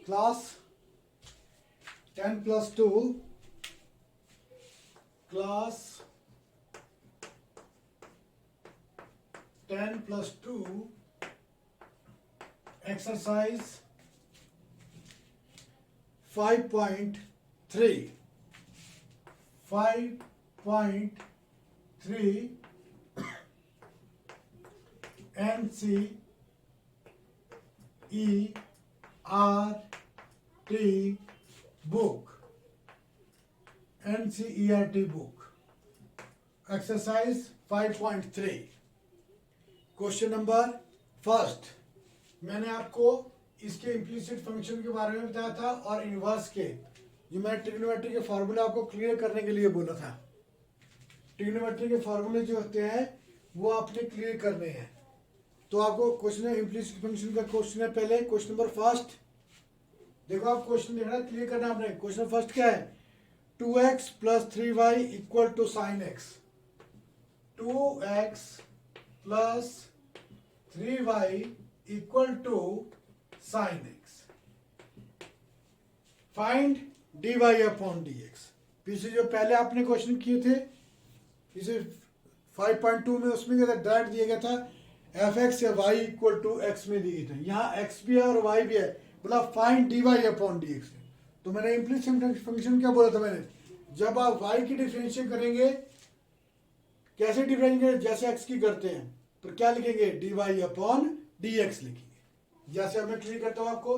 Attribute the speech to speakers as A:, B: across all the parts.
A: Class 10 plus 2, class 10 plus 2, exercise 5.3, 5.3 NCERT book, NCERT book, exercise 5.3, question number first. मैंने आपको इसके implicit function के बारे में बताया था और इनवर्स के जो मैं ट्रिग्नोमेट्री के फार्मूले आपको क्लियर करने के लिए बोला था। ट्रिग्नोमेट्री के फार्मूले जो होते हैं वो आपने क्लियर करने हैं। तो आपको क्वेश्चन है इम्प्लिसिट फंक्शन का क्वेश्चन है। पहले क्वेश्चन नंबर फर्स्ट देखो, आप क्वेश्चन देखना क्लियर करना आपने। क्वेश्चन फर्स्ट क्या है? 2x plus 3y equal to sine x. 2x plus 3y equal to sine x. Find dy upon dx। पीछे जो पहले आपने क्वेश्चन किए थे इसे 5.2 में, उसमें क्या था? डायरेक्ट दिया गया था f(x) या y इक्वल टू x में दिए थे। यहाँ x भी है और y भी है, बोला फाइंड dy अपॉन dx। तो मैंने इम्प्लिसिट फंक्शन क्या बोला था मैंने? जब आप y की डिफरेंशिएट करेंगे, कैसे डिफरेंशिएट करेंगे? जैसे x की करते हैं तो क्या लिखेंगे? dy अपॉन dx लिखेंगे। जैसे अब मैं क्लियर करता हूं आपको,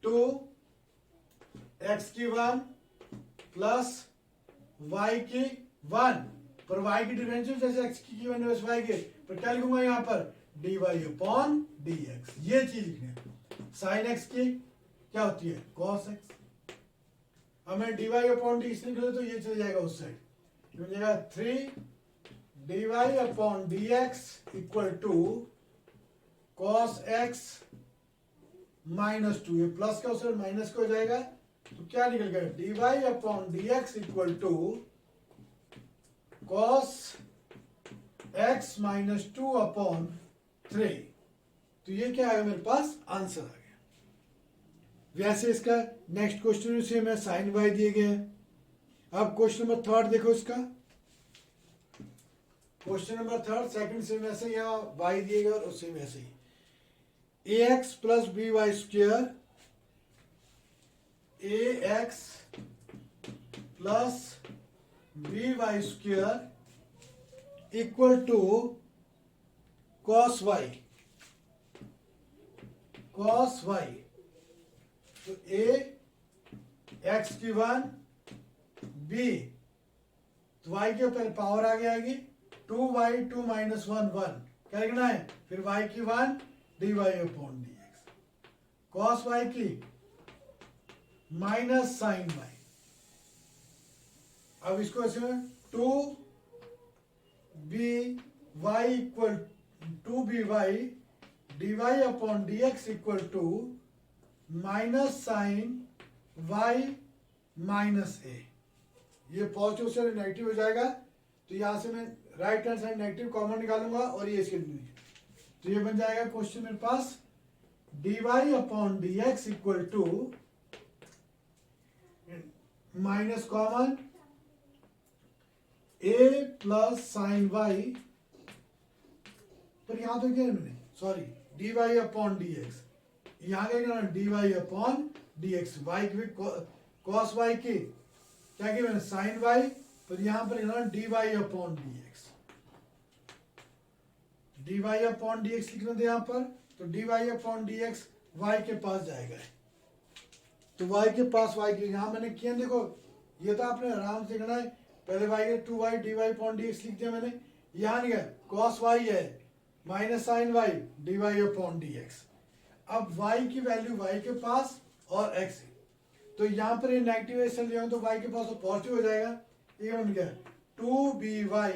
A: 2x की 1 प्लस y की 1, पर y की डिफरेंशिएट जैसे x की 1 वैसे y के, पर क्या लिखूंगा यहाँ पर? dy upon dx। ये चीज लिखनी है। साइन x की क्या होती है? cos x। अब मैं dy अपॉन dx लिख तो ये चल जाएगा उस साइड, हो जाएगा 3 dy upon dx equal to cos x minus 2। ये प्लस का उस साइड माइनस का हो जाएगा, तो क्या निकल गया? dy upon dx equal to cos x minus 2 upon 3। तो ये क्या आएगा मेरे पास? आंसर आ गया। वैसे इसका नेक्स्ट क्वेश्चन से मैं साइन y दिए गए हैं। अब क्वेश्चन नंबर थर्ड देखो इसका। क्वेश्चन नंबर थर्ड सेकंड से वैसे यहाँ y दिए गए और उससे वैसे ही ax plus b y square, ax plus b y square equal to cos y। cos y तो a x की 1 b, तो y के ऊपर पावर आ गया आएगी 2y 2 माइनस 1 1, क्या लिखना है? फिर y की 1 dy upon dx। cos y की माइनस साइन y। अब इसको ऐसे 2by equal 2by dy upon dx equal to minus sine y minus a। ये पॉजिटिव से नेगेटिव हो जाएगा, तो यहां से मैं right hand side negative common निकालूंगा और ये इसके, तो ये बन जाएगा क्वेश्चन मेरे पास dy upon dx equal to minus common a plus sine y, पर यहां तो क्या है मैंने, सॉरी, dy अपॉन dx, यहाँ क्या करना? dy upon dx। y की cos y की क्या किया मैंने? साइन y, पर यहां पर लिखना dy upon dx। dy upon dx लिखना था यहाँ पर, तो dy अपॉन dx y के पास जाएगा, तो y के पास y के यहाँ मैंने किया। देखो ये तो आपने आराम से लिखना है। पहले y के 2y dy अपॉन dx लिख दिया मैंने। यहाँ नहीं है, cos y है minus sine y dy upon dx। अब y की वैल्यू y के पास और x है, तो यहाँ पर ये नेगेटिव है चल जाए तो y के पास तो पॉजिटिव हो जाएगा। ये बन गया 2by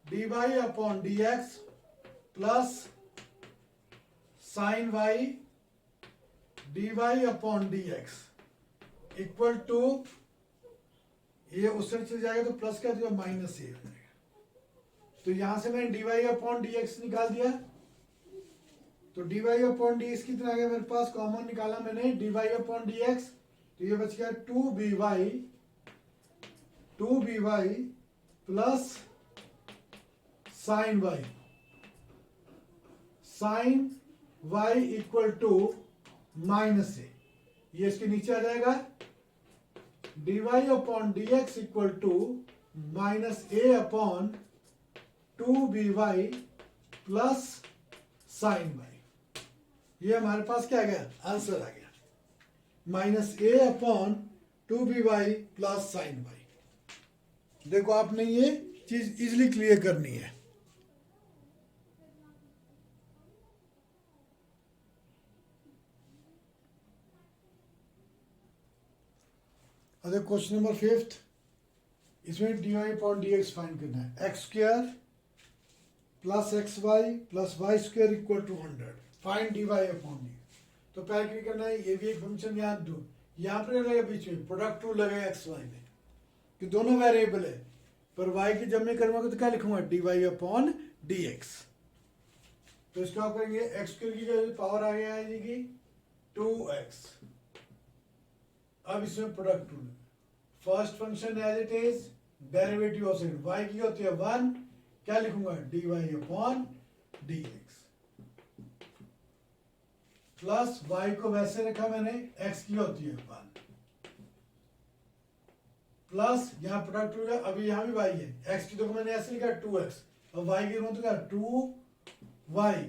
A: dy upon dx plus sine y dy upon dx equal to, ये उस साइड चल जाएगा तो प्लस का जो माइनस ए हो जाएगा। तो यहां से मैंने dy अपॉन dx निकाल दिया, तो dy अपॉन dx कितना आ गया मेरे पास, कॉमन निकाला मैंने dy अपॉन dx, तो ये बच गया 2by plus sine y equal to minus a, ये इसके नीचे आ जाएगा dy upon dx equal to minus a upon 2by plus sine y। ये हमारे पास क्या आ गया, आंसर आ गया minus a upon 2by plus sine y। देखो आपने ये चीज इजिली क्लियर करनी है। अगर क्वेश्चन नंबर 5, इसमें dy अपॉन dx फाइंड करना है। X square plus x y plus y square equal to 100, find dy upon dx। तो पहले क्या करना है, ये भी एक फंक्शन याद दो, यहाँ पर लगेगा बीच में प्रोडक्ट रूल लगेगा एक्स वाई में कि दोनों वेरिएबल है, पर y की जब मैं करूँगा तो क्या लिखूंगा dy अपॉन dx। तो इसका आप करेंगे एक्स स्क्वायर की जो पावर आ गया है 2x। अब इसमें product rule, first function as it is, derivative of second y की होती है 1, क्या लिखूंगा dy upon dx plus y को वैसे रखा मैंने, x की होती है 1 प्लस यहाँ प्रोडक्ट रूल, अभी यहाँ भी y है, x की तो मैंने ऐसे लिखा 2x, और y की मतलब क्या 2y,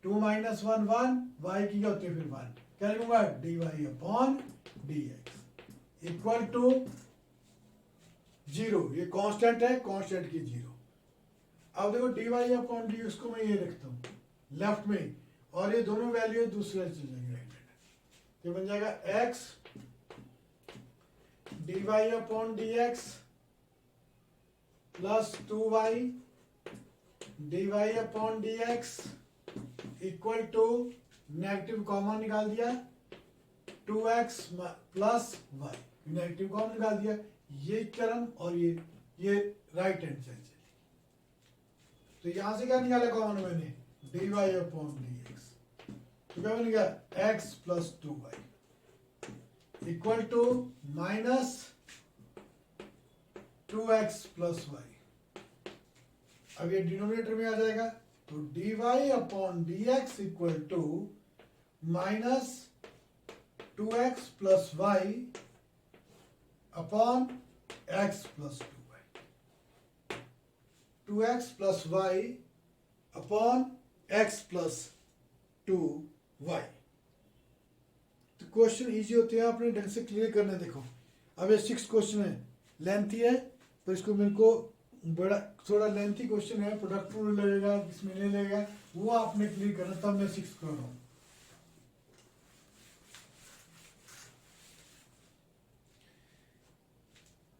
A: 2 माइनस 1 1, y की होती है फिर 1, क्या लिखूंगा dy upon dx equal to 0, ये कांस्टेंट है, कांस्टेंट की 0। अब देखो dy अपॉन dx को मैं ये रखता हूँ लेफ्ट में, और ये दोनों वैल्यू दूसरे चल जाएंगे राइट हैंड, ये बन जाएगा x dy upon dx plus 2y dy upon dx equal to, negative common निकाल दिया 2x plus y, negative common निकाल दिया, ये टर्म और ये राइट हैंड साइड चली, तो यहां से क्या निकाला कॉमन मैंने dy अपॉन dx, तो क्या बन गया x plus 2y equal to minus 2x plus y। अब ये डिनोमिनेटर में आ जाएगा, तो dy upon dx equal to minus 2x plus y upon x plus 2y, 2x plus y upon x plus 2y। तो क्वेश्चन इजी होते हैं, आपने ढंग से क्लियर करना है। देखो अब ये 6 क्वेश्चन है, लेंथी है, तो इसको मेरे को बड़ा थोड़ा लेंथी क्वेश्चन है, प्रोडक्ट रूल लगेगा, किसमें नहीं लगेगा वो आपने क्लियर करना, तब मैं 6 कर रहा हूँ।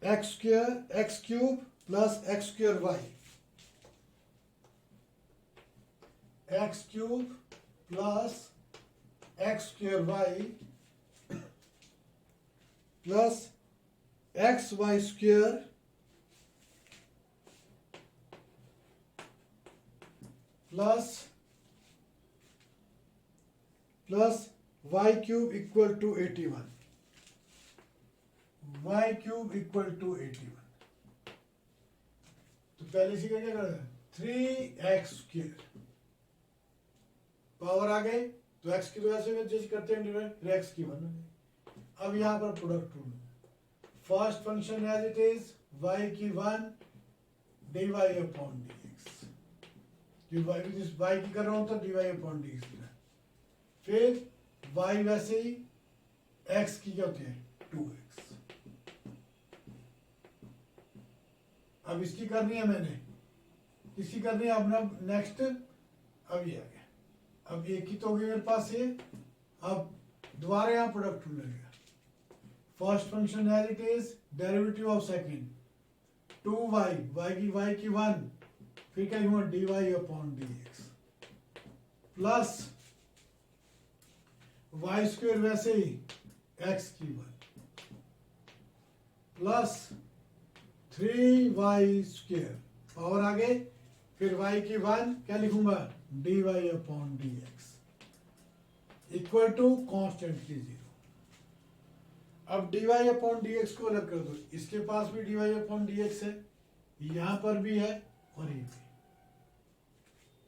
A: X square x cube plus x square y, x cube plus x square y plus x y square plus y cube equal to 81, y cube equal to 81। तो पहले से क्या करें 3x स्क्वायर, पावर आ गए तो x की वजह से जैसे करते हैं डिवाइड, x की 1। अब यहाँ पर product rule, first function as it is y की 1 dy अपॉन dx, y की कर रहा हूँ तो dy अपॉन dx, फिर y वैसे ही x की क्या होती है 2x। अब इसकी करनी है मैंने, इसकी करनी है अपना नेक्स्ट, अब ये आ गया अब एक ही तो होगी मेरे पास ये। अब दोबारा यहाँ प्रोडक्ट रूल लगेगा। First function as it is, derivative of second 2y, y की 1, फिर क्या लिखूंगा dy upon dx plus y square वैसे ही x की 1 प्लस 3y स्क्वेयर पावर आगे, फिर y की 1 क्या लिखूंगा dy upon dx equal to constant की 0। अब dy अपॉन dx को अलग कर दो, इसके पास भी dy अपॉन dx है, यहां पर भी है और ये भी,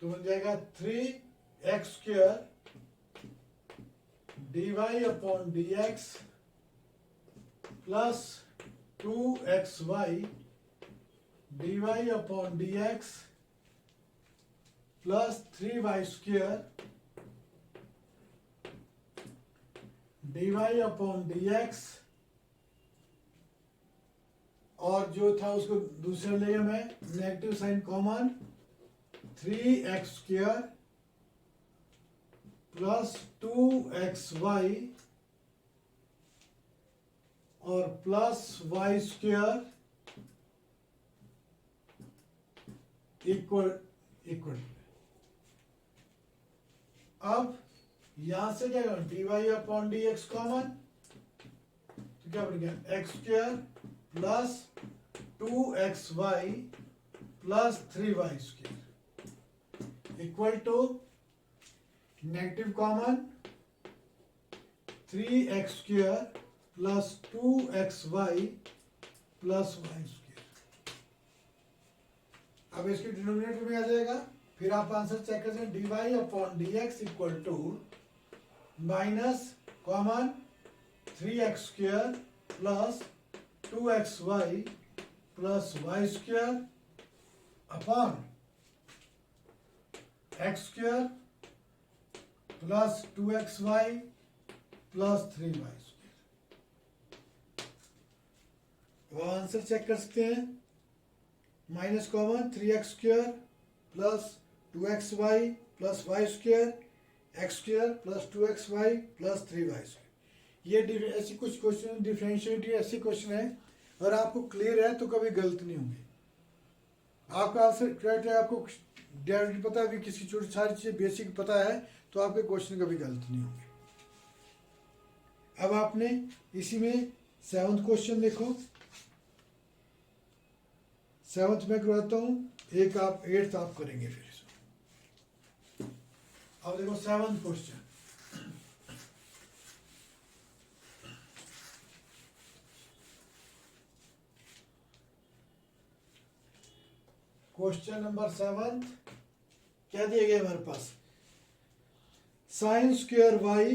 A: तो बन जाएगा 3x square dy upon dx plus 2xy dy upon dx plus 3y square dy upon dx, और जो था उसको दूसरे ले मैं negative sign common 3x square plus 2xy और plus y square equal equal. अब यहां से क्या करें dy अपॉन dx कॉमन, तो क्या बन गया x square plus 2xy plus 3y square equal to negative common 3x square plus 2xy plus y square. अब इसके डिनोमिनेटर में आ जाएगा, फिर आप आंसर चेक कर सकते dy upon dx equal to minus common 3x square plus 2xy plus y square upon x square plus 2xy plus 3y square. वो आंसर चेक कर सकते हैं, minus common 3x square plus 2xy plus y square x square plus 2xy plus 3y square. ये ऐसी कुछ question differentiate ऐसे question है, अगर आपको क्लियर है तो कभी गलत नहीं होंगे। आपका आंसर करेक्ट है, आपको डेरिवेटिव पता है, किसी छोटी सारी चीज़ें बेसिक पता है, तो आपके क्वेश्चन कभी गलत नहीं होंगे। अब आपने इसी में 7th क्वेश्चन देखो, 7th में करवाता हूँ, एक आप 8th आप करेंगे फिर। अब देखो 7th क्वेश्चन, क्वेश्चन नंबर 7 क्या दिए गए हमारे पास, sine square y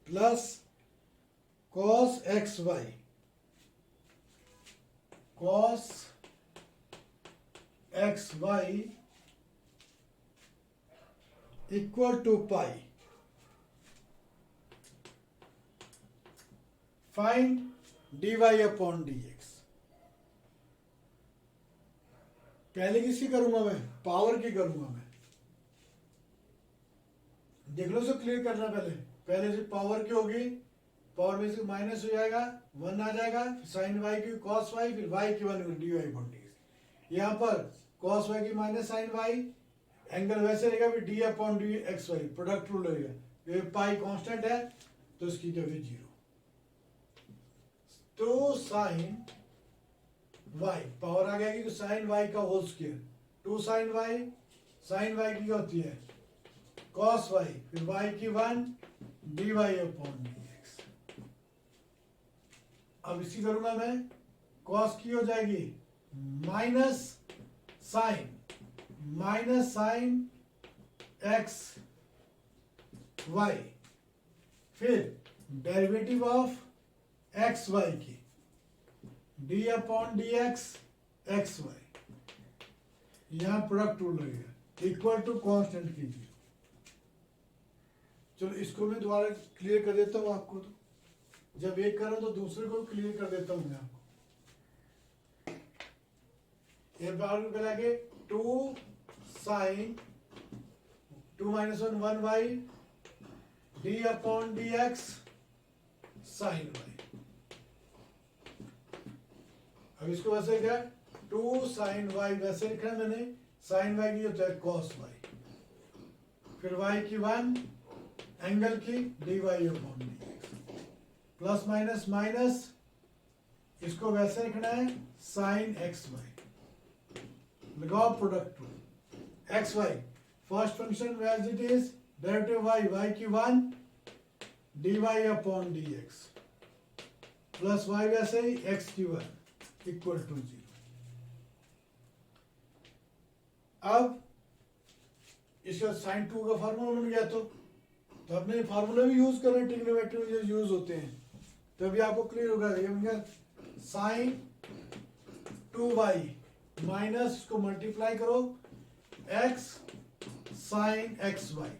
A: plus cos x y equal to pi, find dy upon dx। पहले किसकी करूंगा मैं, पावर की करूंगा मैं, देख लो, सो क्लियर करना पहले से पावर की होगी, पावर में से माइनस हो जाएगा 1 आ जाएगा, साइन वाई की कॉस वाई, फिर वाई की 1 dy अपॉन dx। यहाँ पर कॉस वाई की माइनस साइन वाई, एंगल वैसे रहेगा, फिर d upon d x y product rule रहेगा, ये पाई कांस्टेंट है तो इसकी जगह 0। तो साइन वाई पावर आ गया कि साइन वाई का होल स्क्वायर 2 साइन वाई की क्या होती है कॉस वाई, फिर वाई की 1 d y upon d x. अब इसी करूंगा मैं, कॉस की हो जाएगी माइनस साइन एक्स वाई, फिर डेरिवेटिव ऑफ एक्स वाई की d upon d x y, यहां प्रोडक्ट रूल लगेगा इक्वल टू कांस्टेंट कीजिए। चलो इसको मैं दोबारा क्लियर कर देता हूं आपको, तो जब एक करूं तो दूसरे को क्लियर कर देता हूं मैं आपको। ये फॉर्मूले पे लगे 2 sine 2 minus 1 1 y d upon d x sine y. अब इसको वैसे क्या 2 साइन वाई वैसे लिखा है मैंने, साइन वाई की होता है कॉस वाई, फिर वाई की 1 एंगल की d y upon d x plus minus minus, इसको वैसे लिखना है साइन एक्स वाई, लगाओ product to x y first function as it is derivative y y की 1 d y upon d x plus y वैसे ही x की 1 equal to 0। अब इसका साइन 2 का फार्मूला बन गया, तो अपने फार्मूला भी यूज करें, ट्रिग्नोमेट्री में जो यूज होते हैं, तभी आपको क्लियर होगा। ये बन गया साइन 2y माइनस, इसको मल्टीप्लाई करो x sine x y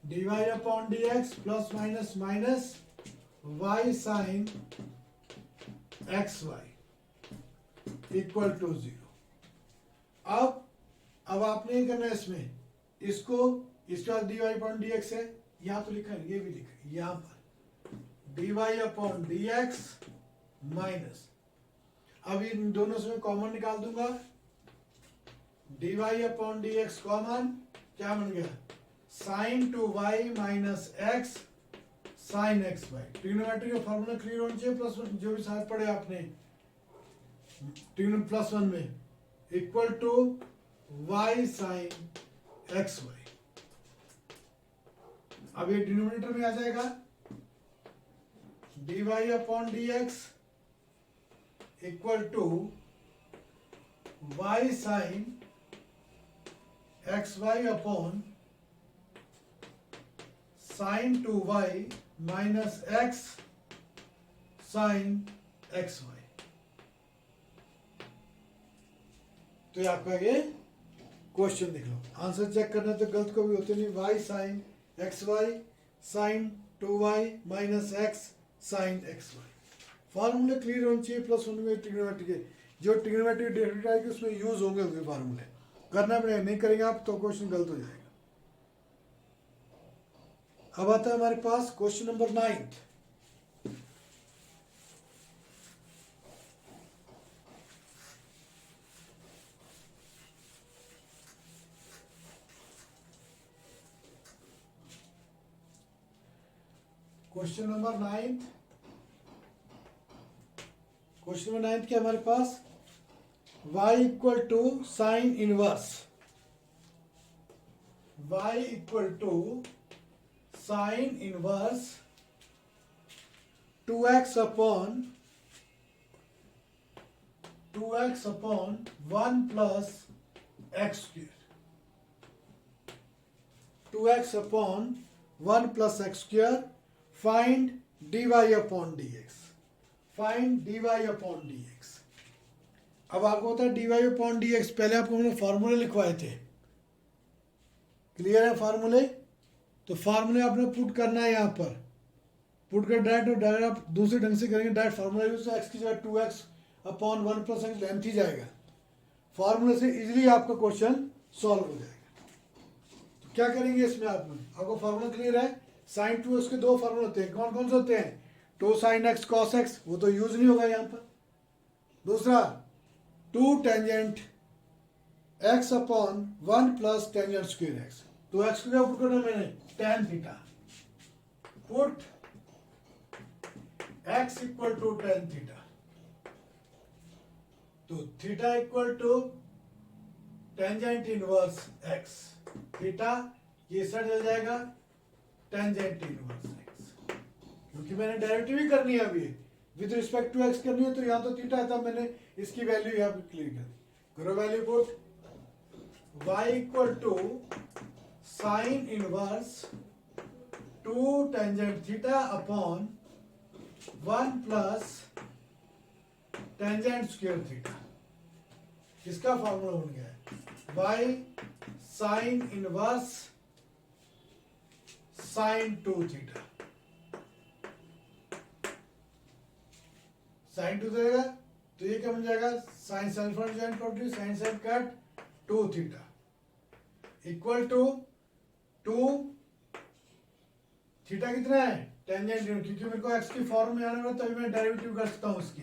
A: d y upon d x plus minus minus y sine x y equal to 0। अब आपने ये करना है इसमें, इसको इसके बाद d y upon d x है, यहां तो लिखा है, ये भी लिखा है यहां पर d y upon d x minus, अब इन दोनों से मैं कॉमन निकाल दूंगा, d y upon d x common, क्या बन गया sine 2y minus x sine x y. Trigonometry का फॉर्मूला क्लियर होना चाहिए, प्लस वन जो भी साथ पढ़े आपने ट्रिग्नोमेट्री प्लस 1 में, equal to y sine x y. अब ये डिनोमिनेटर में आ जाएगा d y upon d x equal to y sine x y upon sine 2y minus x sine x y. तो ये आपका ये क्वेश्चन देख लो, आंसर चेक करना तो गलत को भी होते नहीं, y sine x y sine 2y minus x sine x y. फार्मूले क्लियर होने चाहिए, प्लस उनमें ट्रिग्नोमेट्री के जो ट्रिग्नोमेट्री डेरिवेटिव आएगी उसमें यूज होंगे उनके फार्मूले, करना पड़ेगा, नहीं करेंगे आप तो क्वेश्चन गलत हो जाएगा। अब आता है हमारे पास question number 9। Question number 9, question number 9 क्या हमारे पास y equal to sine inverse, y equal to sine inverse 2x upon 1 plus x square, 2x upon 1 plus x square, find dy upon dx, find dy upon dx। अब आपको होता है dy upon dx, पहले आपको हमने फार्मूले लिखवाए थे, क्लियर है फार्मूले, तो फार्मूले आपने पुट करना है, यहाँ पर पुट कर डायरेक्ट आप दूसरे ढंग से करेंगे, डायरेक्ट फार्मूला यूज, एक्स की जगह 2x upon 1 plus x length ही जाएगा, फार्मूले से इजीली आपका क्वेश्चन सॉल्व हो जाएगा। तो क्या करेंगे इसमें आपको फार्मूला क्लियर है, साइन 2 उसके दो फार्मूले होते हैं, कौन कौन से होते हैं, 2 साइन एक्स कॉस एक्स, वो तो यूज नहीं होगा यहाँ पर, दूसरा 2 tangent x upon 1 plus tangent square x, तो एक्स को क्या पुट करना मैंने tan theta, put x equal to tan theta, तो theta equal to tangent inverse x, theta ये साइड चल जाएगा टेंजेंट इनवर्स x, क्योंकि मैंने डेरिवेटिव ही करनी है अभी विद रिस्पेक्ट टू x करनी है, तो यहाँ तो थीटा है, तब मैंने इसकी वैल्यू यहाँ पे क्लियर कर दी, करो value put y equal to sine inverse 2 tangent theta upon 1 plus tangent square theta, इसका फॉर्मूला बन गया है y sine inverse sine 2 theta, sine 2 देगा तो ये क्या बन जाएगा, sine alpha join property sine sine cut 2 theta equal to 2 theta कितना है टेंजेंट, क्योंकि मेरे को एक्स की फॉर्म में आना है तभी मैं डेरिवेटिव कर सकता हूँ उसकी।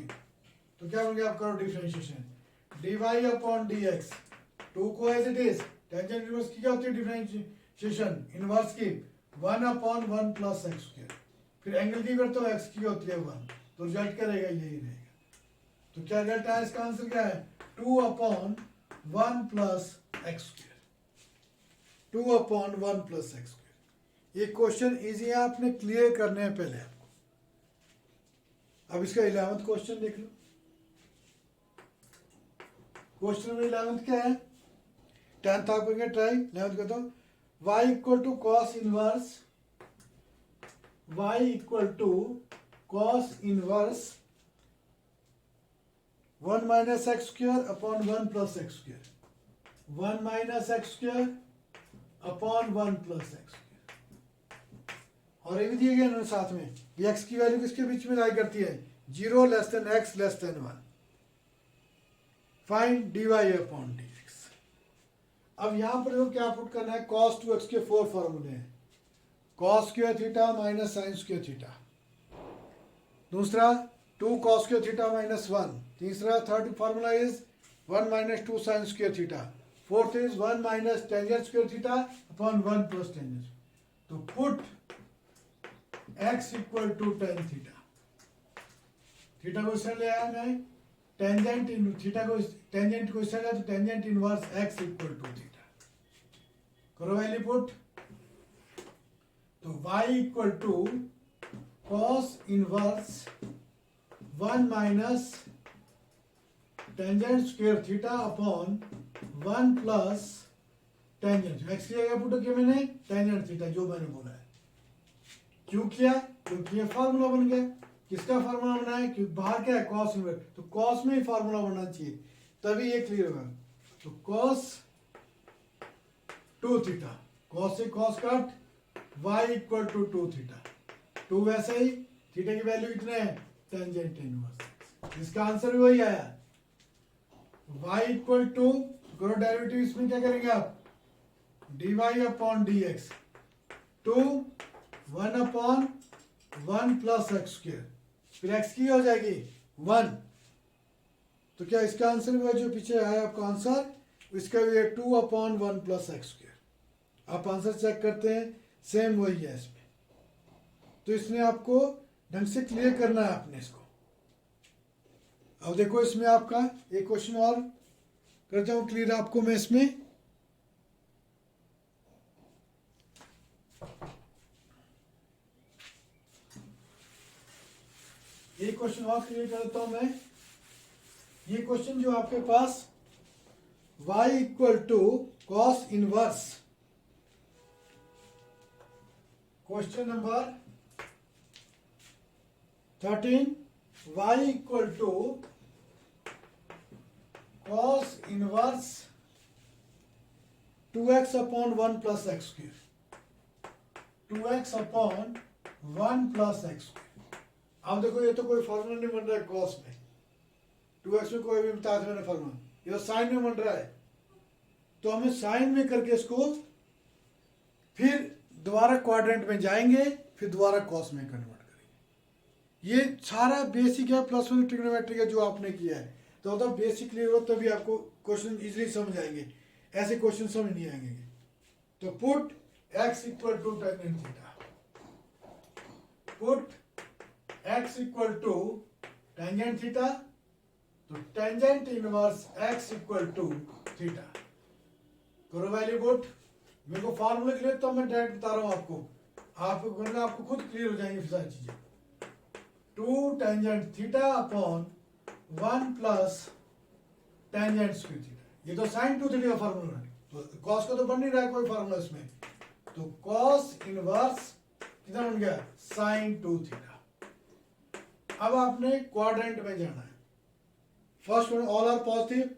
A: तो क्या बन गया, आप करो डिफरेंशिएशन dy अपॉन dx 2 को as it is, tangent inverse की क्या होती है डिफरेंशिएशन इनवर्स की 1 अपॉन 1 प्लस एक्स स्क्वायर, फिर एंगल की करते हो एक्स की होती है 1, तो रिजल्ट क्या रहेगा, यही रहेगा। तो क्या रिजल्ट है, इसका आंसर क्या है 2 upon 1 plus x square, 2 upon 1 plus x square. ये क्वेश्चन इजी है, आपने क्लियर करने हैं पहले आपको। अब इसका 11th क्वेश्चन देख लो। क्वेश्चन नंबर 11 क्या है, 10th आप करेंगे ट्राई, 11th को तो y equal to cos inverse, y equal to cos inverse 1 minus x square upon 1 plus x square, 1 minus x square upon 1 plus x square. और ये भी दिए गए इन्होंने साथ में, ये x की वैल्यू किसके बीच में लाई करती है, 0 less than x less than 1। Find dy upon dx। अब यहां पर जो क्या पुट करना है, cos 2x के 4 फॉर्मूले हैं, cos square theta minus sine square theta, दूसरा 2 cos स्क्वायर थीटा माइनस 1, तीसरा third formula is 1 minus 2 sine square theta, fourth is 1 minus tangent square theta upon 1 plus tangent. तो put x equal to tan theta, theta को इससे ले आया मैं, tangent इन theta को टेंजेंट को इससे लिया तो tangent inverse x equal to theta, करो वैल्यू पुट। तो y equal to cos inverse 1 minus tangent square theta upon 1 plus tangent, x की जगह पुट किया मैंने टेंजेंट थीटा, जो मैंने बोला है। क्यों किया, क्योंकि ये फार्मूला बन गया। किसका फार्मूला बना है, क्योंकि बाहर क्या है कॉस इनवर्स, तो कॉस में ही फार्मूला बनना चाहिए तभी ये क्लियर होगा। तो कॉस 2 थीटा, कॉस से cos cut, y equal to 2 theta, 2 वैसे ही, थीटा की वैल्यू कितने है टेंजेंट इनवर्स, इसका आंसर भी वही आया। y इक्वल टू, करो डेरिवेटिव, इसमें क्या करेंगे आप, dy upon dx 2 1 upon 1 plus x square, फिर x की हो जाएगी 1। तो क्या इसका आंसर भी जो पीछे आया आपका आंसर, इसका भी है 2 अपॉन 1 प्लस एक्स स्क्वायर। आप आंसर चेक करते हैं, सेम वही है इसमें। तो इसमें आपको ढंग से क्लियर करना है आपने इसको। अब देखो इसमें आपका एक क्वेश्चन और करता हूं क्लियर आपको मैं इसमें। एक क्वेश्चन और क्लियर करता हूं मैं। ये क्वेश्चन जो आपके पास y equal to cos inverse, question number 13, y equal to cos inverse 2x upon 1 plus x square, 2x upon 1 plus x square. अब देखो ये तो कोई फॉर्मूला नहीं बन रहा है कॉस में, 2x में कोई भी बता दो मैंने फॉर्मूला, ये साइन में बन रहा है। तो हमें साइन में करके इसको फिर दोबारा क्वाड्रेंट में जाएंगे, फिर दोबारा कॉस में कन्वर्ट करेंगे। ये सारा बेसिक है, प्लस वन ट्रिग्नोमेट्री का जो आपने किया है। तो मतलब बेसिक क्लियर हो तभी आपको क्वेश्चन इजीली समझ आएंगे, ऐसे क्वेश्चन समझ नहीं आएंगे। तो put x equal to tangent theta, put x equal to tangent theta, तो tangent inverse x equal to theta, करो वैल्यू पुट। मेरे को फार्मूला क्लियर तो मैं डायरेक्ट बता रहा हूं आपको खुद क्लियर हो जाएंगी सारी चीजें। 2 tangent theta upon 1 plus tangent square theta, ये तो साइन 2 थीटा का फार्मूला है, तो कॉस का तो बन नहीं रहा है कोई फार्मूला इसमें। तो कॉस इनवर्स कितना बन गया साइन 2 थीटा। अब आपने क्वाड्रेंट में जाना है, first one all are positive,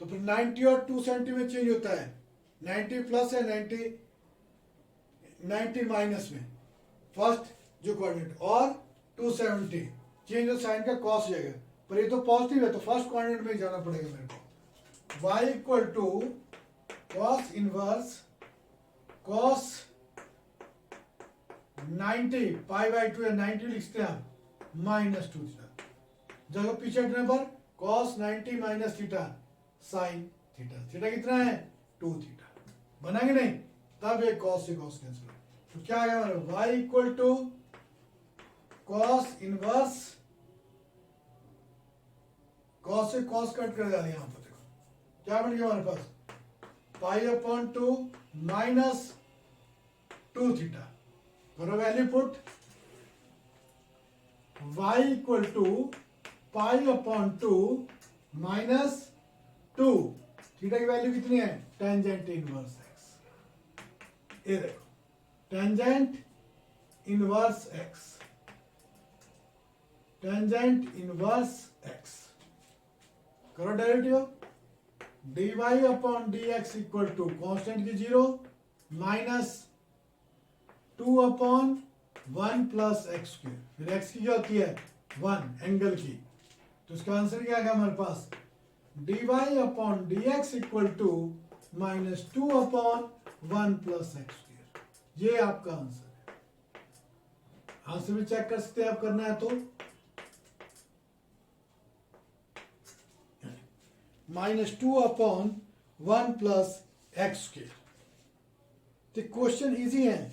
A: तो फिर 90 और 270 में चेंज होता है, 90 प्लस है 90 माइनस में फर्स्ट जो क्वाड्रेंट, और 270 चेंज हो साइन का कॉस हो जाएगा, पर ये तो पॉजिटिव है, तो फर्स्ट क्वाड्रेंट में जाना पड़ेगा मेरे को। y equal to cos inverse cos 90 pi by 2 है, 90 लिखते हैं आप, माइनस 2 थीटा। जगह पीछे हटने पर cos 90 minus theta sine theta. Theta कितना है? 2 थीटा। बनाएंगे नहीं? तब एक कॉस से कॉस कैंसिल। तो क्या आ गया हमारे y equal to cos inverse, cos से कॉस कट कर दिया यहां पर, देखो क्या बन गया हमारे पास, पाई अपॉन 2 माइनस 2 थीटा। करो value put, y equal to pi upon 2 minus 2, theta की वैल्यू कितनी है? Tangent inverse x. ये देखो tangent inverse x, tangent inverse x. करो derivative, dy upon dx equal to constant की 0 minus 2 upon 1 plus x square. फिर x की क्या होती है? 1 एंगल की। तो इसका आंसर क्या है हमारे पास? dy upon dx equal to minus 2 upon 1 plus x square. ये आपका आंसर है। आंसर भी चेक कर सकते हैं आप, करना है तो। -2 अपॉन 1 प्लस एक्स स्क्वायर। तो क्वेश्चन इजी है,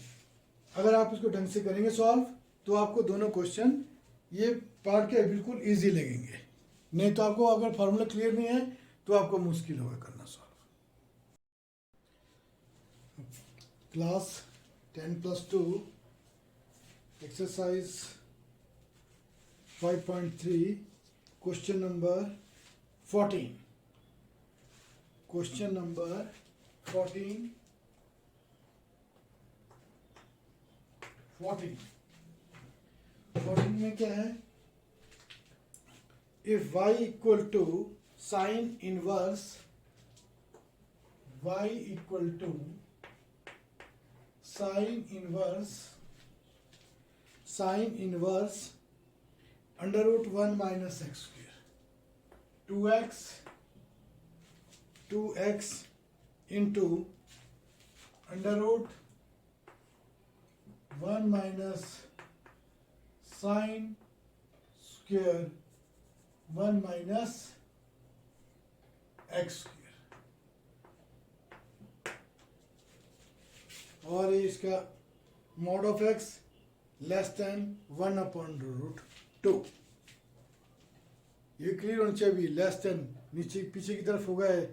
A: अगर आप इसको ढंग से करेंगे सॉल्व तो आपको दोनों क्वेश्चन ये पार्ट के बिल्कुल इजी लगेंगे। नहीं तो आपको अगर फॉर्मूला क्लियर नहीं है तो आपको मुश्किल होगा करना solve. Class 10+2 exercise 5.3 question number 14। Question number 14 में क्या है? If y equal to sine inverse, y equal to sine inverse under root 1 minus x square, 2x into under root 1 minus sine square 1 minus x square, और इसका mod of x less than 1 upon root 2। ये clear होना चाहिए। Less than नीचे पीछे की तरफ होगा है,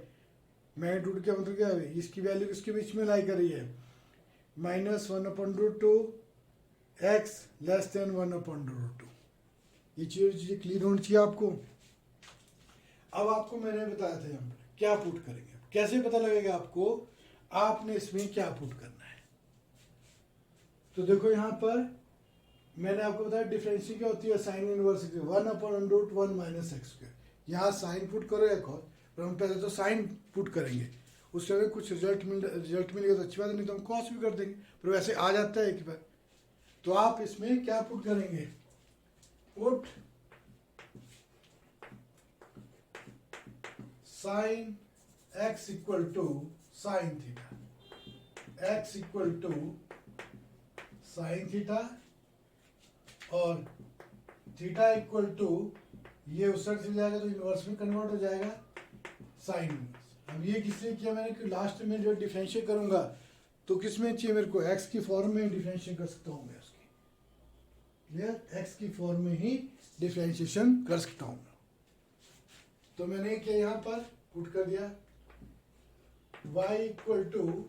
A: मैग्नीट्यूड क्या मतलब क्या है? इसकी वैल्यू किसके बीच में लाई कर रही है? -1 upon root 2 x less than 1 upon root 2। ये चीज़ें क्लियर होनी चाहिए आपको। अब आपको मैंने बताया था यहाँ पर क्या पुट करेंगे, कैसे पता लगेगा आपको आपने इसमें क्या पुट करना है। तो देखो यहाँ पर मैंने आपको बताया डिफरेंशियल क्या होती है, sine inverse 1 upon root 1 minus x square. यहाँ साइन पुट करो एक और, पर हम पहले तो साइन पुट करेंगे, उससे अगर कुछ रिजल्ट मिलेगा तो अच्छी बात है, नहीं तो हम कॉस भी कर देंगे, पर वैसे आ जाता है एक बार। तो आप इसमें क्या पुट करेंगे? Put sine x equal to sine theta, x equal to sine theta, और थीटा इक्वल टू ये उस साइड से जाएगा तो इनवर्स में कन्वर्ट हो जाएगा साइन इनवर्स। अब ये किस लिए किया मैंने कि लास्ट में जो डिफरेंशिएट करूंगा तो किस में चाहिए मेरे को? एक्स की फॉर्म में डिफरेंशिएट कर सकता हूँ मैं उसकी। क्लियर? एक्स की फॉर्म में ही डिफरेंशिएशन कर सकता हूँ। तो मैंने क्या यहाँ पर पुट कर दिया, y equal to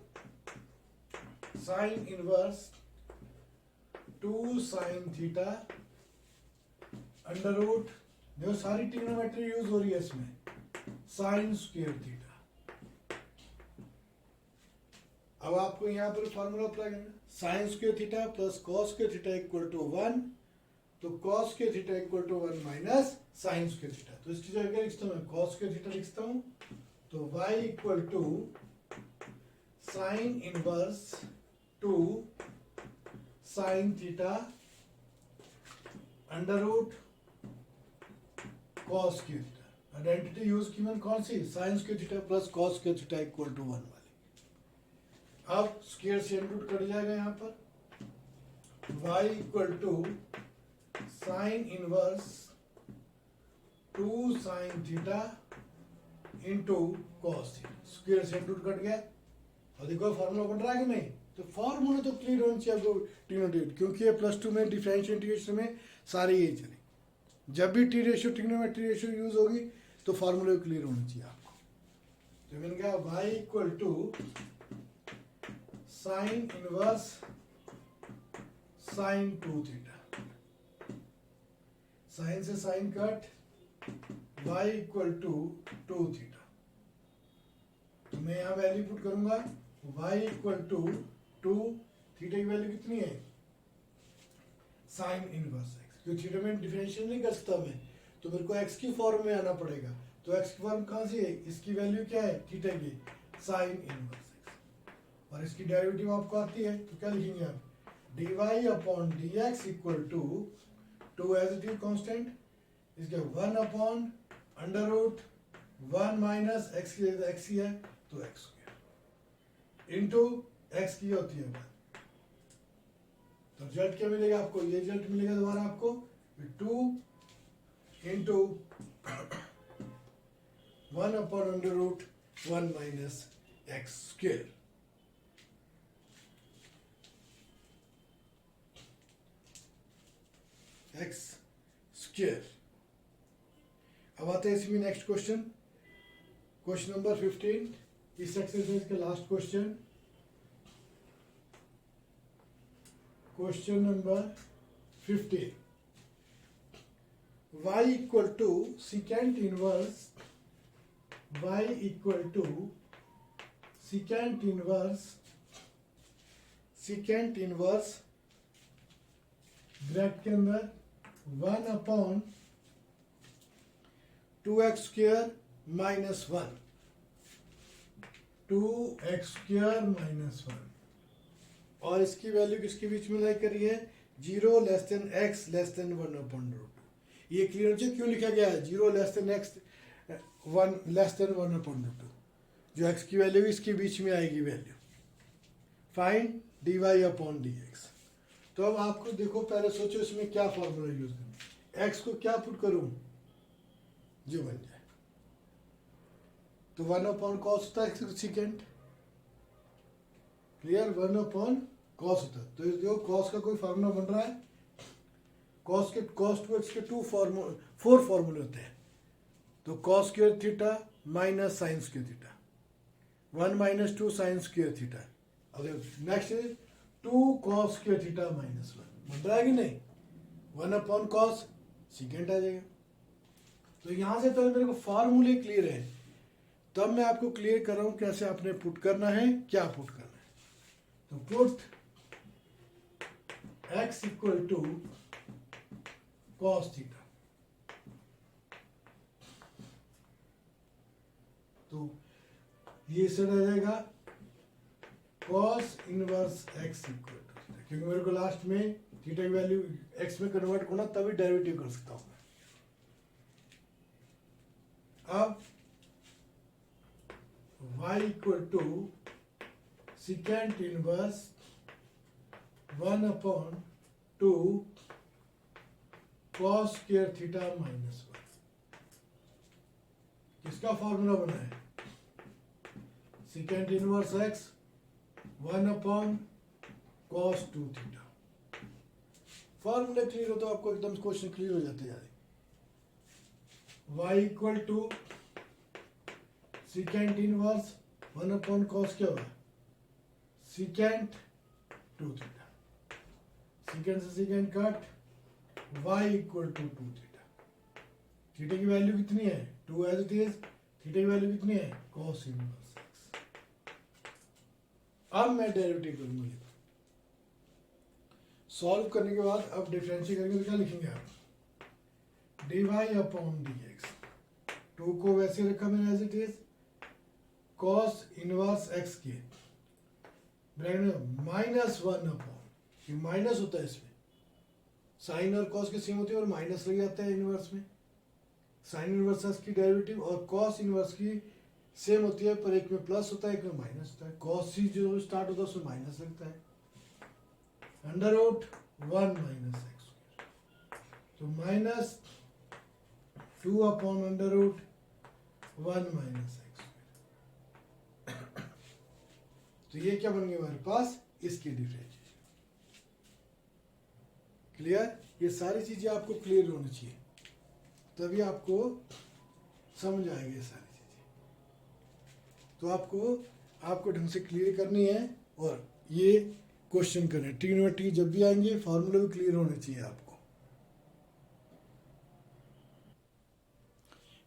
A: sine inverse 2 sine theta under root, देखो सारी ट्रिग्नोमेट्री यूज हो रही है इसमें, साइन स्क्वायर थीटा। अब आपको यहाँ पर फॉर्मूला अप्लाई करना, sine square theta plus cos square theta equal to 1, तो cos square theta equal to 1 minus sine square theta. तो इसकी जगह क्या लिखता हूँ मैं? कॉस स्क्वायर थीटा लिखता हूँ। तो y equal to sine inverse 2 sine theta under root cos के थीटा। आइडेंटिटी यूज की मैंने कौन सी, sine square theta plus cos square theta equal to 1 वाली। अब स्क्वायर से रूट कट जाएगा यहाँ पर, y equal to sine inverse 2 sine theta into cos theta. Square से रूट कट गया और देखो फॉर्मूला बन रहा है कि नहीं। तो फॉर्मूला तो क्लियर होना चाहिए आपको ट्रिग्नोमेट्री, क्योंकि ये +2 में डिफरेंशियल इंटीग्रेशन में सारी यही चले। जब भी T ratio trigonometry ratio use होगी तो फॉर्मूला क्लियर होना चाहिए आपको। तो मैंने कहा y equal to sine inverse sine 2 theta, sine से sine cut, y equal to 2 theta. तो मैं यहाँ वैल्यू पुट करूंगा, y इक्वल टू 2 थीटा की वैल्यू कितनी है, साइन इनवर्स x। क्योंकि थीटा में डिफरेंशियल नहीं कर सकता मैं, तो मेरे को x की फॉर्म में आना पड़ेगा। तो x की फॉर्म कहाँ से है, इसकी वैल्यू क्या है थीटा की, साइन इनवर्स x। और इसकी डेरिवेटिव आपको आती है, तो क्या लिखेंगे आप, dy upon dx equal to 2 as it is constant, इसके 1 upon under root 1 minus x ही है तो एक्स स्क्वायर इंटू एक्स की होती है 1। तो रिजल्ट क्या मिलेगा आपको, ये रिजल्ट मिलेगा दोबारा आपको 2 into 1 upon under root 1 minus x square. X square. अब आते हैं इसमें नेक्स्ट क्वेश्चन, क्वेश्चन नंबर 15, इस एक्सरसाइज का last question. Question number 15, y equal to secant inverse, y equal to secant inverse bracket के अंदर 1 upon 2x square minus 1, 2x square minus 1। और इसकी वैल्यू किसके बीच में लाई करी है, 0 less than x less than 1 upon √2। ये क्लियर हो जाए क्यों लिखा गया है 0 less than x 1 less than 1 upon √2। जो x की वैल्यू इसके बीच में आएगी value. Find dy upon dx। तो अब आपको देखो, पहले सोचो इसमें क्या फॉर्मूला यूज करना, x को क्या पुट करूं जो बन जाए। तो 1 अपॉन कॉस होता है सिकेंट, क्लियर, 1 अपॉन कॉस होता है। तो जो कॉस का कोई फार्मूला बन रहा है, कॉस टू एक्स के 4 फॉर्मूले होते हैं। तो cos square theta minus sine square theta, 1 minus 2 sine square theta. अब next is 2 cos square theta minus 1, बन रहा है कि नहीं, 1 अपॉन कॉस सिकेंट आ जाएगा। तो यहां से तो मेरे को फार्मूले क्लियर है, तब मैं आपको क्लियर कर रहा हूं कैसे आपने पुट करना है, क्या पुट करना है। तो put x equal to cos theta. तो ये सेट आ जाएगा cos inverse x equal to theta, क्योंकि मेरे को लास्ट में थीटा की वैल्यू x में कन्वर्ट करना, तभी डेरिवेटिव कर सकता हूं। अब y equal to secant inverse 1 upon 2 cos square theta minus 1। किसका फॉर्मूला बना है, secant inverse x 1 upon cos 2 theta. Formula clear हो तो आपको एकदम क्वेश्चन क्लियर हो जाते हैं। y equal to secant inverse 1 upon cos क्या हुआ, सिकेंट 2 थीटा, सिकेंट से secant cut, y equal to 2 theta. Theta की वैल्यू कितनी है 2 एज इट इज, थीटा की वैल्यू कितनी है कॉस इनवर्स x। अब मैं डेरिवेटिव करूंगा, सॉल्व करने के बाद अब डिफरेंशिएट करेंगे तो क्या लिखेंगे आप, dy अपॉन dx। 2 को वैसे रखा मैंने as it is, cos inverse x के माइनस 1 अपॉन, ये माइनस होता है इसमें, साइन और कॉस के सेम होते हैं और माइनस लग जाता है इनवर्स में, साइन इनवर्स की डेरिवेटिव और कॉस इनवर्स की सेम होती है, पर एक में प्लस होता है एक में माइनस होता है। कॉस सी जो स्टार्ट होता है उसमें माइनस लगता है। Under root 1 minus x square, तो minus 2 upon under root 1 minus x square. तो ये क्या बन गया हमारे पास, इसकी डिफरेंशिएशन। क्लियर? ये सारी चीजें आपको क्लियर होनी चाहिए, तभी आपको समझ आएगी ये सारी चीजें। तो आपको ढंग से क्लियर करनी है और ये क्वेश्चन करने। ट्रिग्नोमेट्री जब भी आएंगे फॉर्मूला भी क्लियर होने चाहिए आपको।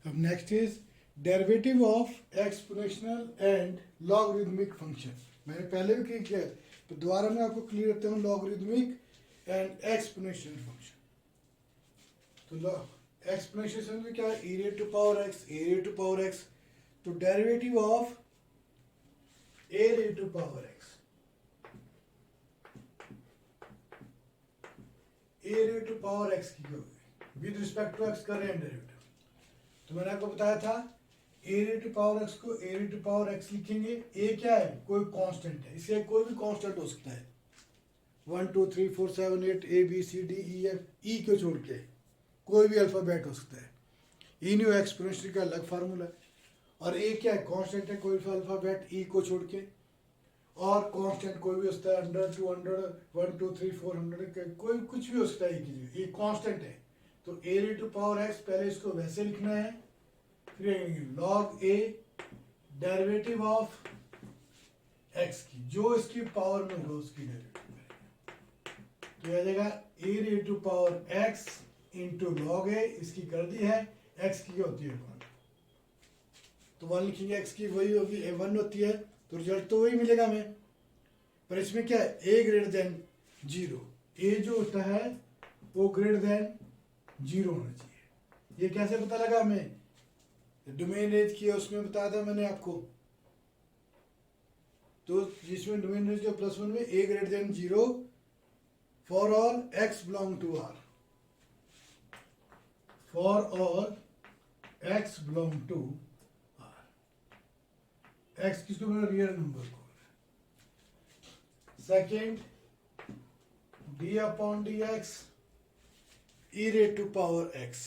A: अब next is derivative of exponential and logarithmic function. मैंने पहले भी किया है, तो दोबारा मैं आपको क्लियर करता हूँ। लॉगरिथमिक एंड एक्सपोनेंशियल फंक्शन, तो एक्सपोनेंशियल में क्या है, e raised to power x, a raised to power x। तो derivative of a raised to power x, a raised to power x की क्या होगी, विद रिस्पेक्ट टू x कर रहे हैं डेरिवेटिव। तो मैंने आपको बताया था a raised to power x को a raised to power x लिखेंगे। a क्या है, कोई कांस्टेंट है, इसलिए कोई भी कांस्टेंट हो सकता है। 1 2 3 4 7 8 a b c d e f, e को छोड़ के कोई भी अल्फाबेट हो सकता है। ई न्यू एक्सपोनेंशियल का अलग फार्मूला है, और ए क्या है, कांस्टेंट है, कोई भी अल्फाबेट ई को छोड़ के। और कांस्टेंट कोई भी हो सकता है, 100 200 1 2 3 400, कोई कुछ भी हो सकता है। ये कांस्टेंट है, तो ए रेज़ टू पावर एक्स, पहले इसको वैसे लिखना है, फिर log A derivative of x की, जो इसकी पावर में होगा उसकी डेरिवेटिव करेंगे। तो आ जाएगा a raise to power x into log a, इसकी कर दी है, एक्स की क्या होती है 1, तो 1 लिखेंगे, एक्स की वही होगी 1 होती है, तो रिजल्ट तो वही मिलेगा हमें। पर इसमें क्या है, ए ग्रेटर देन 0, ए जो होता है वो ग्रेटर देन 0 होना चाहिए। ये कैसे पता लगा हमें, डोमेन रेंज की है उसमें बताया था मैंने आपको। तो जिसमें डोमेन रेंज जो +1 में a greater than 0 for all x belong to R, for all x belong to R। x किसको बोला, रियल नंबर को। सेकेंड d अपॉन dx e raised to power x,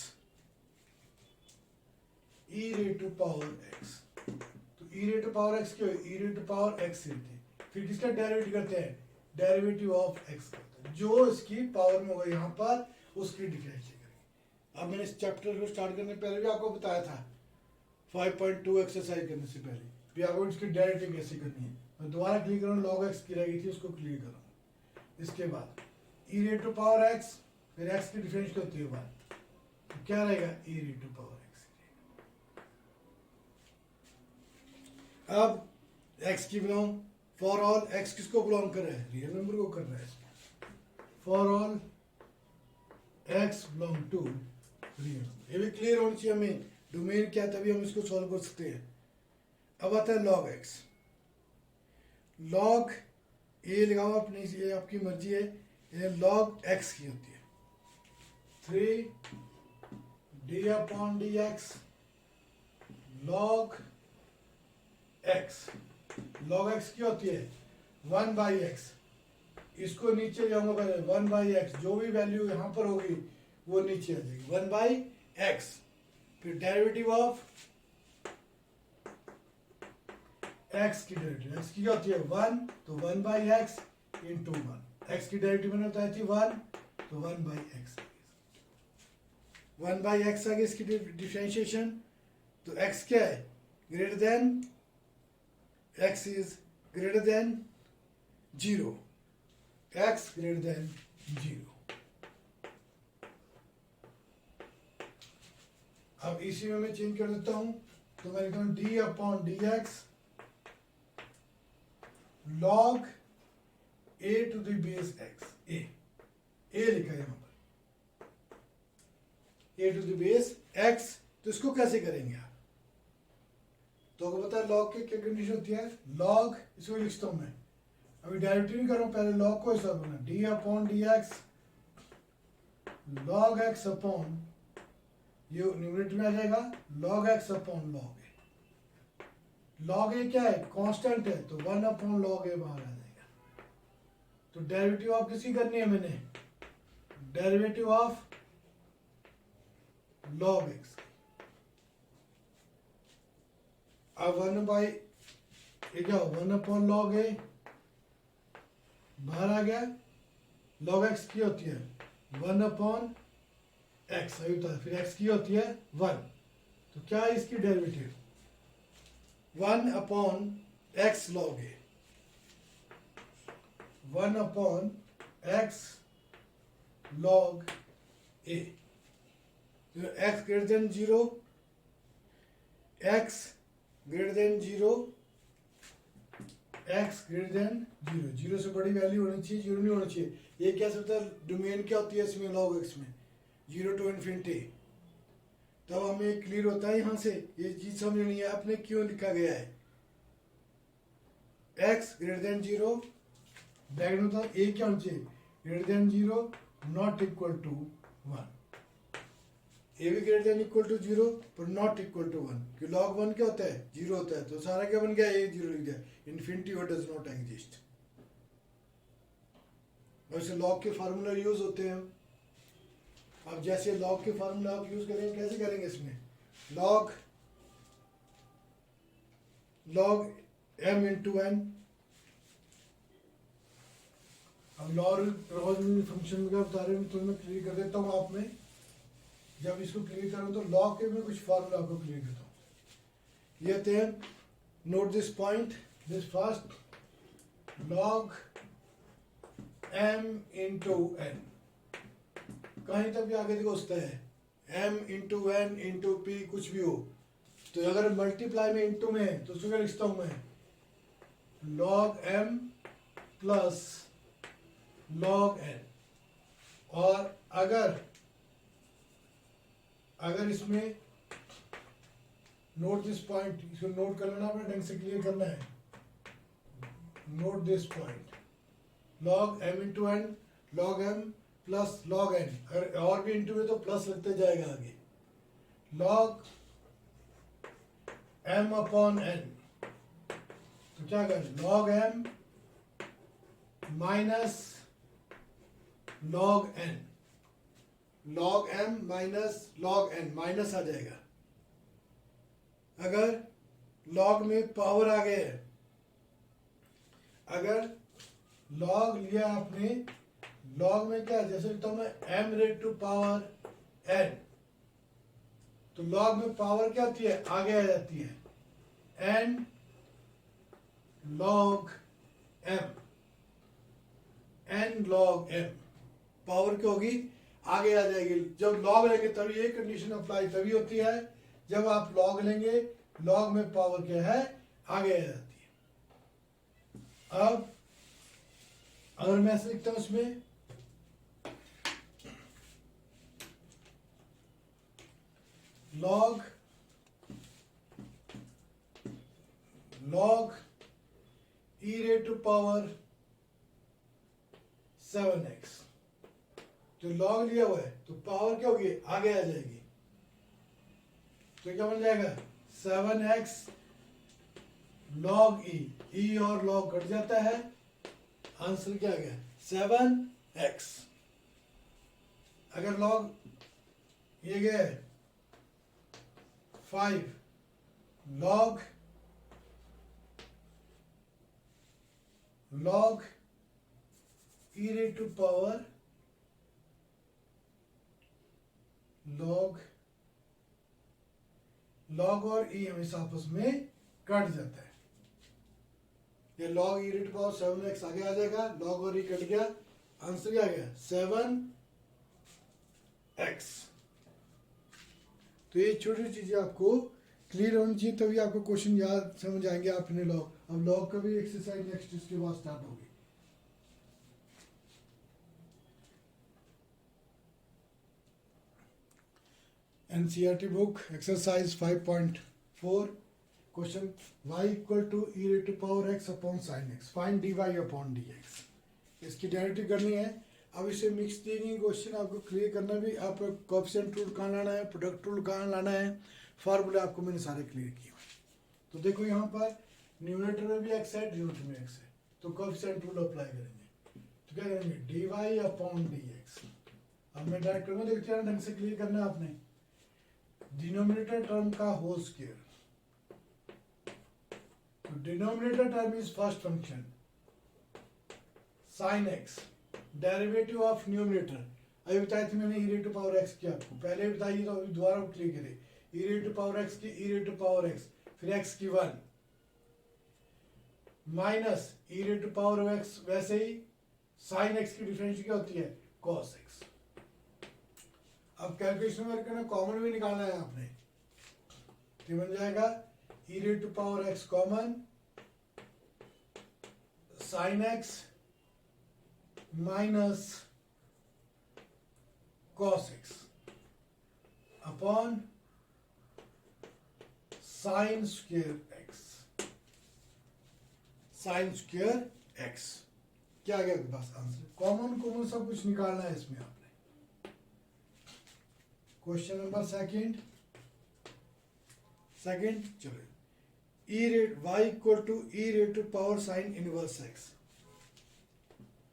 A: e raised to power x। तो e raised to power x क्यों है, e raised to power x रहती है। फिर किसका डेरिवेटिव करते हैं, डेरिवेटिव ऑफ x करते हैं, जो इसकी पावर में होगा यहाँ पर उसकी डिफरेंशिएट। अब मैंने इस चैप्टर को स्टार्ट करने पहले भी आपको बताया था, 5.2 एक्सरसाइज करने से पहले भी आपको इसकी डायरेक्टिंग कैसे करनी है। मैं दोबारा क्लियर करूँ, लॉग एक्स की रह गई थी उसको क्लियर करूँ। इसके बाद e raise to power x, फिर एक्स की डिफरेंशिएट होती है बाद, तो क्या रहेगा, e raise to power x. अब एक्स की बिलोंग, फॉर ऑल एक्स किसको बिलोंग कर रहा है, रियल नंबर को कर रहा है। For all x belong to real, ये भी क्लियर होनी चाहिए हमें, डोमेन क्या है, तभी हम इसको सॉल्व कर सकते हैं। अब आता है लॉग एक्स, लॉग ए लगाओ अपनी, ये आपकी मर्जी है, ये लॉग एक्स की होती है 3 D upon d x log x. Log x की होती है 1 बाई एक्स, इसको नीचे जाऊंगा पहले, 1 बाई एक्स, जो भी वैल्यू यहाँ पर होगी वो नीचे आ जाएगी 1 बाई एक्स। फिर डेरिवेटिव ऑफ एक्स की डेरिवेटिव, एक्स की क्या होती है 1, तो 1 बाई एक्स इंटू 1, एक्स की डेरिवेटिव मैंने बताई थी 1, तो 1 बाई एक्स, 1 बाई एक्स आ गई इसकी डिफरेंशिएशन। तो एक्स क्या है, greater than, x is greater than 0, x greater than 0। अब इसी में मैं चेंज कर देता हूं, तो मैं लिखता हूं d upon d x log a to the base x, a लिखा है यहां पर, a to the base x. तो इसको कैसे करेंगे आप, तो आपको पता है लॉग की क्या कंडीशन होती है, लॉग, इसको लिखता हूं मैं, अभी डेरिवेटिव नहीं कर रहा हूं, पहले लॉग को ऐसा करना, D upon d x log x upon ये न्यूमरेटर में आ जाएगा log x upon log a। log a क्या है, कांस्टेंट है, तो 1 अपॉन log a बाहर आ जाएगा। तो डेरिवेटिव ऑफ किसकी करनी है मैंने, डेरिवेटिव ऑफ log x। अब 1 बाई ये क्या हो, 1 अपॉन log a बाहर आ गया। log x की होती है 1 अपॉन x, अभी तो फिर x की होती है 1। तो क्या है इसकी derivative, 1 upon x log a, 1 upon x log a। तो x greater than 0, x greater than 0, x greater than 0, 0 से बड़ी वैल्यू होनी चाहिए, 0 नहीं होना चाहिए। ये क्या होता है, डोमेन क्या होती है इसमें log x में, 0 टू इन्फिनिटी। तब हमें क्लियर होता है यहाँ से, ये चीज समझ नहीं है आपने क्यों लिखा गया है x ग्रेटर देन 0, ब्रैकेट में तो a क्या होना चाहिए, greater than 0 not equal to 1। A भी ग्रेटर देन इक्वल टू 0 पर नॉट इक्वल टू 1, क्योंकि log 1 क्या होता है, 0 होता है। तो सारा क्या बन गया, ए 0 लिख दिया, इन्फिनिटी और डज नॉट एग्जिस्ट। वैसे log के फार्मूला यूज होते हैं। अब जैसे log के फार्मूला आप यूज करेंगे, कैसे करेंगे इसमें, log m इंटू एन। अब लॉगरिथमिक फंक्शन का बता रहे हैं, तो मैं क्लियर कर देता हूँ आप में। जब इसको क्लियर करूँ तो log के में कुछ फार्मूला आपको क्लियर करता हूँ। ये थे, note this point, this first log m into n, कहीं तक भी आगे देखो सकता है, m into n into p कुछ भी हो। तो अगर मल्टीप्लाई में इंटू में है तो उसको क्या लिखता हूँ मैं, log m plus log n। और अगर इसमें नोट दिस पॉइंट, इसको नोट कर लेना, अपने ढंग से क्लियर करना है। Note this point, log m into n, log m plus log n, अगर और भी इंटू है तो प्लस लगते जाएगा आगे, log m अपॉन n। तो क्या करें, log m minus log n, log m minus log n, minus आ जाएगा। अगर log में पावर आ गया है, अगर log लिया आपने, log में क्या है, जैसे लिखता हूं मैं m raised to power n, तो log में पावर क्या होती है, आगे आ जाती है n log m, n log m, power क्या होगी, आगे आ जाएगी। जब log लेंगे तभी ये कंडीशन अप्लाई तभी होती है, जब आप log लेंगे, log में पावर क्या है, आगे आ जाती है। अब अगर मैं ऐसे लिखता हूं इसमें, log e raised to power 7x, जो log लिया हुआ है तो पावर क्या होगी, आगे आ जाएगी। तो क्या बन जाएगा, 7x log e और log कट जाता है, आंसर क्या आ गया, 7x। अगर log ये गया 5 log e raised to power log और e हमेशा आपस में कट जाता है। ये log e raised to power 7x आगे आ जाएगा, log और e कट गया, आंसर क्या आ गया, 7x। तो ये छोटी छोटी चीजें आपको क्लियर होनी चाहिए, तभी आपको क्वेश्चन याद समझ आएंगे। आपने log, अब log का भी एक्सरसाइज नेक्स्ट इसके बाद स्टार्ट होगी। NCERT book exercise 5.4, question y equal to e raised to power x upon sine x, find dy upon dx। इसकी डेरिवेटिव करनी है, अब इसे मिक्स दी गई क्वेश्चन आपको क्लियर करना भी, आप कोएफिशिएंट रूल कहाँ लाना है, प्रोडक्ट रूल कहाँ लाना है, फार्मूले आपको मैंने सारे क्लियर किए हुए। तो देखो यहाँ पर न्यूमरेटर में भी एक्स है, डिनोमिनेटर में एक्स है, तो कोएफिशिएंट रूल अप्लाई करेंगे। तो क्या करेंगे, d y upon d x. अब मैं डायरेक्ट करूँगा, देखते हैं ढंग से क्लियर करना है आपने। डिनोमिनेटर टर्म का होल स्क्वायर, तो denominator term is first function sine x, derivative of numerator. अभी बताई थी मैंने ई टू पावर एक्स की, आपको पहले बताइए तो अभी दोबारा क्लियर करें। ई टू पावर एक्स की ई टू पावर एक्स, फिर एक्स की 1 minus e to power x, वैसे ही साइन एक्स की डिफरेंस क्या होती है, कॉस एक्स। अब कैलकुलेशन वर्क करना, कॉमन भी निकालना है आपने, तो बन जाएगा e to power x common sine x minus cos x upon sine square x, sine square x. क्या आ गया आपके पास आंसर, कॉमन कॉमन सब कुछ निकालना है इसमें आपने। क्वेश्चन नंबर सेकंड, चलो e raised y equal to e raised to power sine inverse x,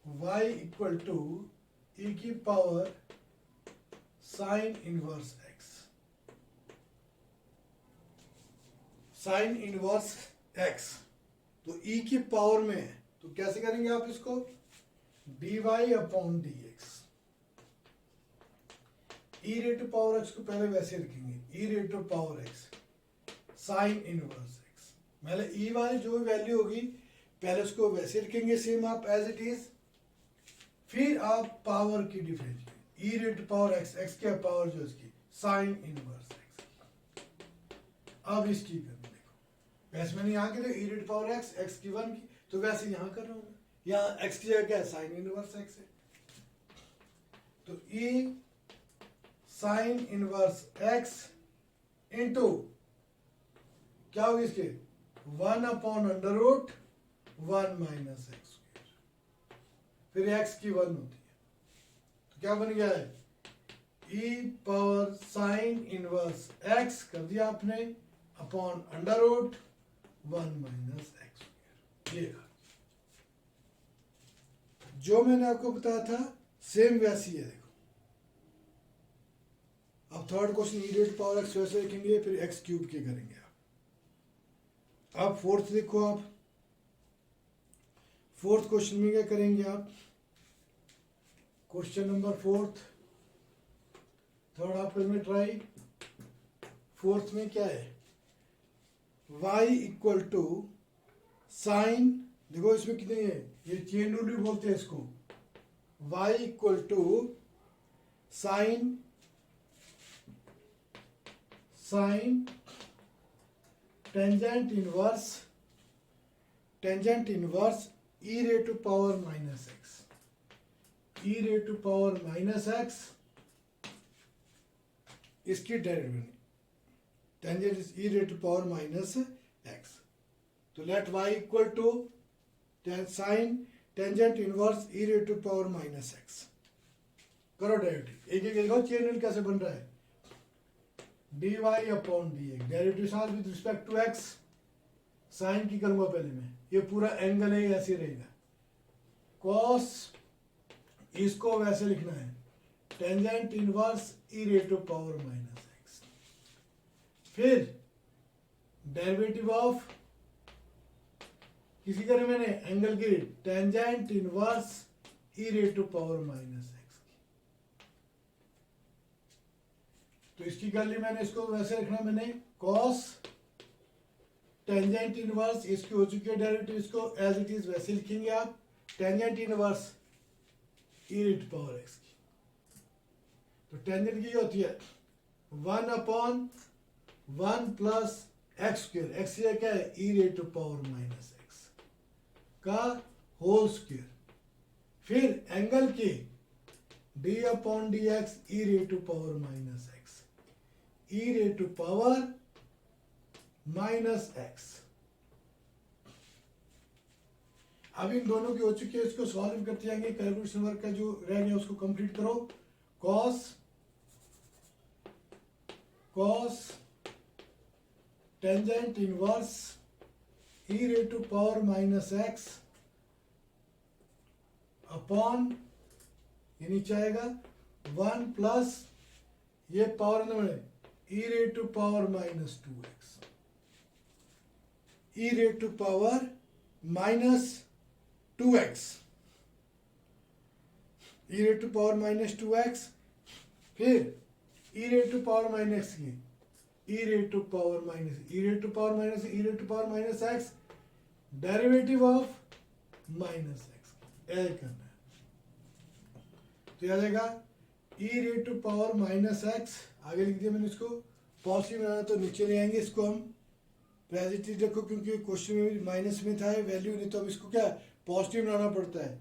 A: y equal to e की power sine inverse x, sine inverse x. तो ई की power में है, तो कैसे करेंगे आप इसको, d y upon d x. E raised to power x को पहले वैसे लिखेंगे, e raised to power x sine inverse x. पहले ई वाली जो भी वैल्यू होगी पहले उसको वैसे लिखेंगे सेम आप एज इट इज, फिर आप पावर की डिफरेंस ई रेट पावर एक्स, एक्स के पावर जो इसकी साइन इनवर्स एक्स। अब इसकी करना देखो, वैसे मैंने यहाँ की ई रेट पावर एक्स, एक्स की 1 की, तो वैसे यहाँ कर रहा हूँ, यहाँ एक्स की जगह क्या है, साइन इनवर्स एक्स है। तो e sine inverse x into क्या होगी इसके 1 upon under root 1 minus x, फिर एक्स की 1 होती है, तो क्या बन गया है, e power sine inverse x कर दिया आपने upon under root 1 minus x. ये जो मैंने आपको बताया था सेम वैसी है। देखो अब थर्ड क्वेश्चन ई रेट पावर एक्स वैसे लिखेंगे, फिर एक्स क्यूब के करेंगे आप। अब फोर्थ देखो, आप फोर्थ क्वेश्चन में क्या करेंगे आप, क्वेश्चन नंबर फोर्थ, थर्ड आप में ट्राई। फोर्थ में क्या है, y इक्वल टू साइन, देखो इसमें कितने है, ये चेन रूल भी बोलते हैं इसको, y equal to sine tangent inverse e raise to power minus x, e raise to power minus x, इसकी derivative tangent is e raise to power minus x. तो let y equal to sine tangent inverse e raise to power minus x, करो derivative, एक एक देखो chain rule कैसे बन रहा है, d y upon d x, derivative साथ with respect to x, sine की करूंगा पहले मैं, ये पूरा एंगल है ऐसे रहेगा, कॉस इसको वैसे लिखना है tangent inverse e raise to power minus x, फिर डेरिवेटिव ऑफ किसी करें मैंने एंगल की tangent inverse e raise to power minus x की, तो इसकी कर ली मैंने, इसको वैसे लिखना मैंने कॉस टेंजेंट इनवर्स, इसकी हो चुकी है डेरिवेटिव, इसको एज इट इज वैसे लिखेंगे आप, tangent inverse e raise to power x की। तो टेंजेंट की होती है 1 upon 1 plus x square, x क्या है ई raise to power minus x का होल स्क्वायर, फिर एंगल की d upon d x e raise to power minus x, e raise to power minus x. अब इन दोनों की हो चुकी है, इसको सॉल्व करते जाएंगे। कैलकुलेशन वर्क का जो रह गया उसको कंप्लीट करो। Cos tangent inverse e raise to power minus x upon, ये नीचे आएगा 1 प्लस ये पावर अंदर e raise to power minus 2x, e raise to power minus 2x, e raise to power minus 2x, फिर e raise to power minus की e raise to power minus e raise to power minus e raise to power minus x, derivative of minus x add करना है। तो आ जाएगा e raise to power minus x, आगे लिख दिया मैंने इसको। पॉजिटिव बनाना तो नीचे ले आएंगे, इसको हम पॉजिटिव रखो क्योंकि क्वेश्चन में भी माइनस में था वैल्यू, नहीं तो अब इसको क्या पॉजिटिव बनाना पड़ता है।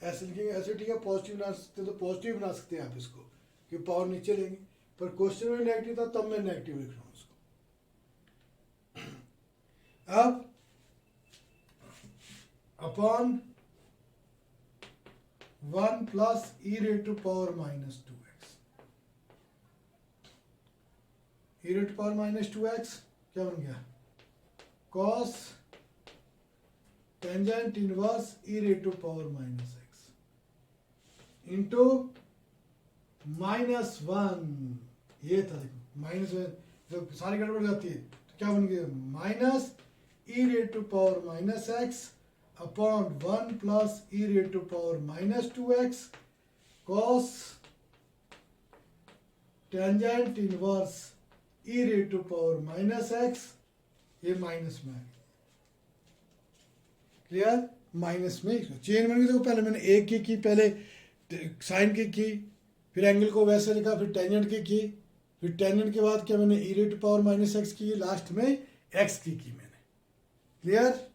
A: ऐसे लिखेंगे, ऐसे ठीक है, पॉजिटिव बना सकते तो पॉजिटिव बना सकते हैं आप इसको, क्योंकि पावर नीचे लेंगे। पर क्वेश्चन में नेगेटिव था तब मैं नेगेटिव लिख रहा हूँ उसको। अब upon 1 plus e raise to power minus 2x, e raise to power minus 2x क्या बन गया, cos tangent inverse e raise to power minus x into -1, ये था देखो माइनस, जब सारी गड़बड़ जाती है तो क्या बन गया, minus e raise to power minus x upon 1 plus e raise to power minus 2x cos tangent inverse e raise to power minus x, ये माइनस में आ गया। क्लियर, माइनस में चेन बन गई। तो पहले मैंने एक की पहले साइन की, फिर एंगल को वैसे लिखा, फिर टेंजेंट की, फिर टेंजेंट के बाद क्या मैंने e raise to power minus x की, लास्ट में x की मैंने। क्लियर।